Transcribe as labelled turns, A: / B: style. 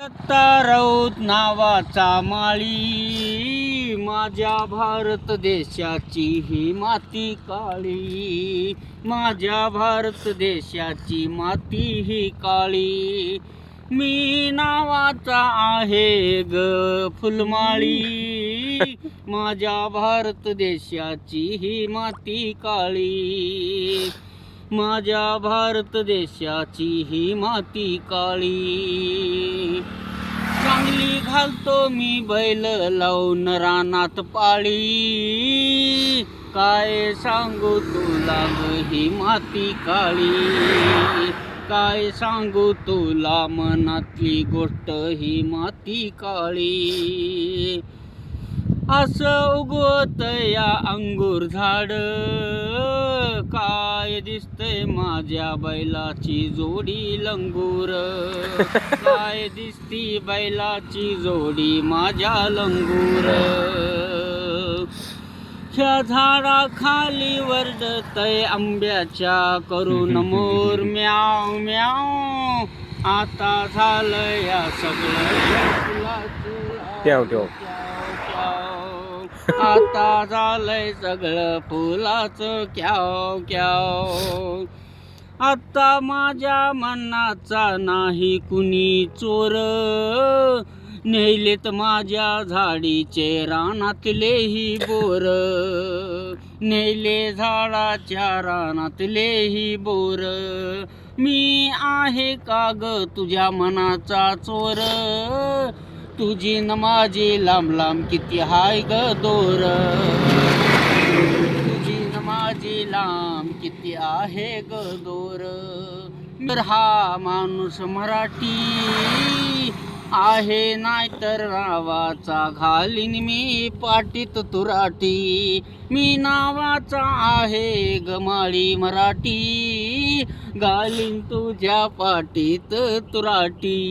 A: दत्ता राऊत नावाचा माळी, माझ्या भारत देशाची ही माती काळी, माझ्या भारत देशाची माती ही काळी. मी नावाचा आहे ग फुलमाळी, माझ्या भारत देशाची ही माती काळी, माझ्या भारत देशाची ही माती काळी. चांगली घालतो मी बैल लावून रानात पाळी, काय सांगू तुला ग ही माती काळी, काय सांगू तुला मनातली गोष्ट ही माती काळी. असं उगवत या अंगूर झाड, काय दिसतंय माझ्या बैलाची जोडी लंगूर, काय दिसती बैलाची जोडी माझ्या लंगूर. ह्या झाडाखाली वरडतय आंब्याच्या करून मोर म्याव म्याव, आता झालं या सगळं फुलाचं आता झालंय सगळं फुलाचं क्याव क्याव. आता माझ्या मनाचा नाही कुणी चोर, नेलेत माझ्या झाडीचे रानातले ही बोर, नेले झाडाच्या रानातले ही बोर. मी आहे का ग तुझ्या मनाचा चोर, तुझी न माझी लांब लांब किती हाय ग दोर, तुझी न माझी लांब किती आहे ग दोर. तर हा माणूस मराठी आहे, नाहीतर नावाचा घालीन मी पाटीत तुराटी, मी नावाचा आहे गमाळी मराठी, घालीन तुझ्या पाटीत तुराटी.